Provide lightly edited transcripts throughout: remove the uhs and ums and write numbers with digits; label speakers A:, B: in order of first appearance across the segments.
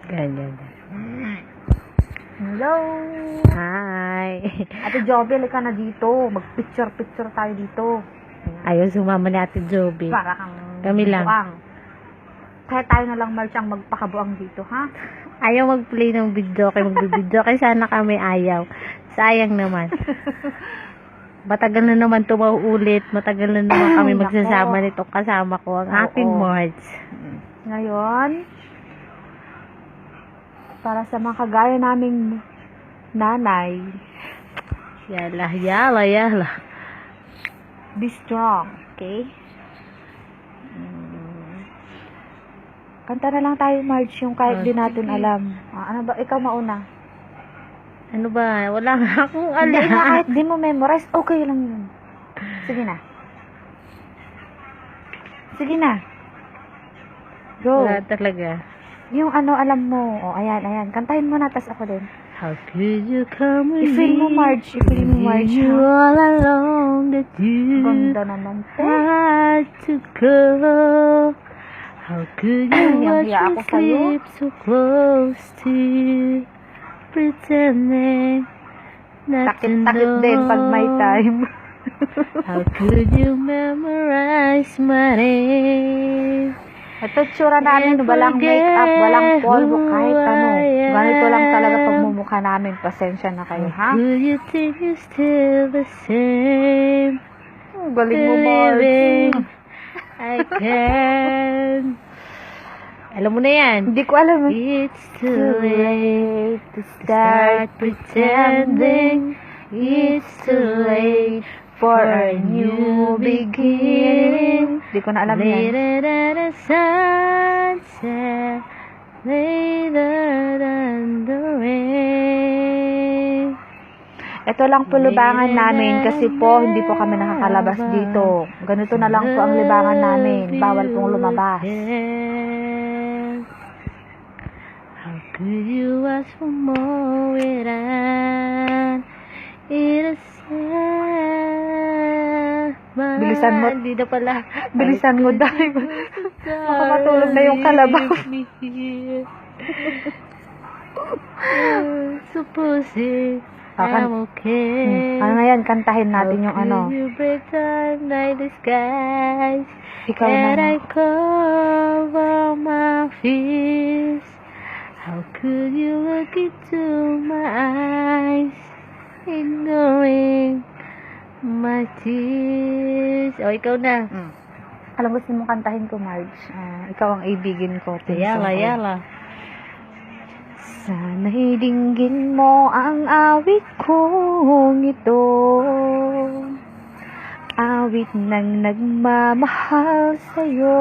A: Ganyan.
B: Hello!
A: Hi.
B: Ate Joby, halika na dito. Mag-picture-picture tayo dito.
A: Ayaw sumama ni Ate Joby.
B: Para kang
A: Kami lang.
B: buang. Kaya tayo na lang, March, ang magpakabuang dito, ha?
A: Ayaw mag-play ng video kay magbibideo kay sana kami ayaw. Sayang naman. Matagal na naman ito mauulit. Matagal na naman kami magsasama nitong kasama ko, ang aking March.
B: Ngayon, para sa mga kagaya naming nanay,
A: Yala.
B: be strong, okay? Kanta na lang tayo, March, yung kahit di natin
A: sige.
B: alam. Ano ba? Ikaw mauna.
A: Ano ba? Wala nga akong
B: Hindi
A: alam.
B: na, kahit di mo memorize, okay lang yun. Sige na. Sige na. Go.
A: Wala talaga.
B: Yung ano, alam mo. O, ayan. Kantahin mo na, tas ako din.
A: How could you come with
B: I-feel mo,
A: me?
B: March. I-feel mo, March,
A: You
B: ha?
A: all alone that you
B: Ganda naman, te.
A: had to go. How could you watch
B: Hiya
A: me
B: ako sa'yo.
A: sleep so close to you, pretending not to
B: Takit-takit
A: know?
B: din pag may time.
A: How could you memorize my name?
B: Ito, tsura namin, walang makeup, walang polvo, kahit ano. Ganito lang talaga pagmumukha namin. Pasensya na kayo, ha?
A: Could you think you're still the same?
B: Galing mo, March.
A: Believing I can. Alam mo na yan.
B: Hindi ko alam.
A: It's
B: Too
A: too late
B: late to start
A: start pretending.
B: It's too late for a new beginning. Hindi ko na alam yan.
A: Later than the sunset, later than the rain.
B: Ito lang po libangan namin kasi po hindi po kami nakakalabas dito. Ganito na lang po ang libangan namin. Bawal pong lumabas.
A: How could you ask for more without innocent?
B: Bilisan mo.
A: Hindi na pala.
B: Bilisan mo dahil makakatulog na yung kalabaw.
A: Suppose
B: Akan-
A: I'm okay.
B: Ano na yan? Kantahin natin yung ano.
A: How could you break the night skies?
B: Ikaw
A: And
B: na.
A: I cover my fears. How could you look into my eyes, ignoring my tears? O, ikaw na.
B: Alam gusto mong kantahin ko, Marge. Ikaw ang ibigin ko.
A: Yala.
B: Sana'y dinggin mo ang awit kong ito. Awit ng nagmamahal sa'yo.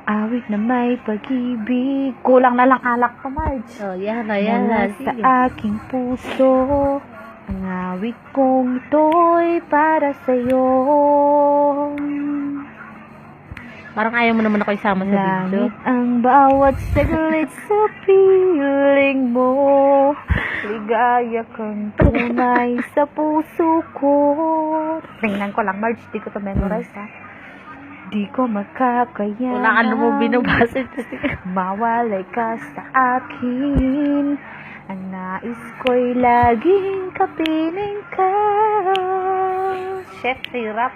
B: Awit na may pag-ibig. Kulang na lang alak pa, Marge.
A: Oh, yala.
B: Mula sa
A: Sige.
B: aking puso, ang awit kong ito'y para sa'yo.
A: Parang ayaw mo naman ako isama sa video.
B: Langit ang bawat saglit sa piling mo. Ligaya kang tunay sa puso ko. Tingnan ko lang, Marge, di ko to memorize, ha? Di ko makakayanan.
A: Wala ka naman binabasa.
B: Mawalay ka sa akin. Ang nais ko'y laging kapiling ka. Chef, hirap.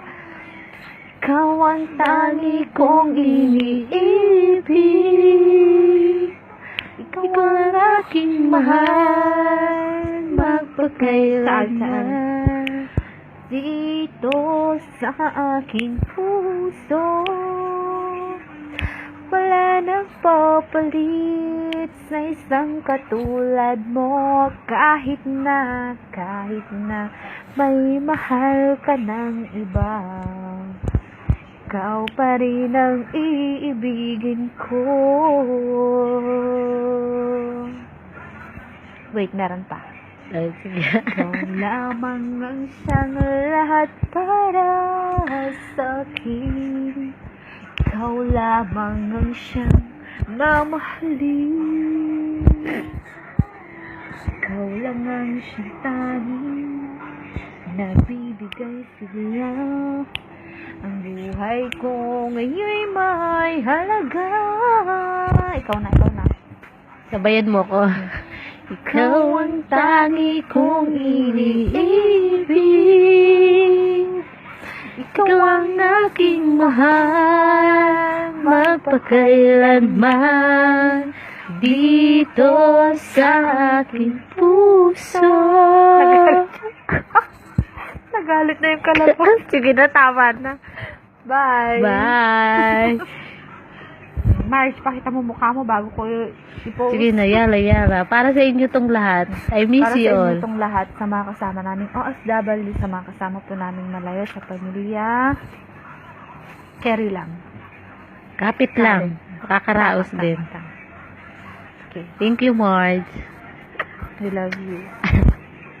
B: Ikaw ang tangi kong iniibig. Ikaw ang aking mahal. Magpakailanman. Dito sa aking puso. Wala nang papalit sa isang katulad mo. Kahit na may mahal ka ng iba. Ikaw pa rin ang iibigin ko. Wait, meron pa.
A: Ay, sige.
B: Ikaw lamang ang siyang lahat para sa akin. Ikaw lamang ang siyang mamahalin. Ikaw lang ang siyang tanging nagbibigay sigla Ang buhay ko ngayon may halaga. Ikaw na.
A: Sabayan mo ko. Ikaw ang tangi kong iniibig. Ikaw ang aking mahal, magpakailanman, dito sa aking puso.
B: Nagalit na yung kalabaw.
A: Sige na, tama na.
B: Bye.
A: Bye.
B: Marge, pakita mo mukha mo bago ko ipost.
A: Sige na, yala. Para sa inyo tong lahat. I miss
B: Para
A: you
B: sa
A: all.
B: inyo itong lahat, sa mga kasama naming OFW, sa mga kasama po naming malayo sa pamilya. Carry lang.
A: Kapit lang. Makakaraos din.
B: Okay.
A: Thank you, Marge.
B: I love you.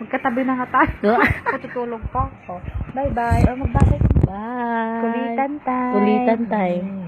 B: Magkatabi na nga tayo. Tutulog pa ako. Bye-bye. O magbabay.
A: Bye.
B: Kulitan time.
A: Kulitan time.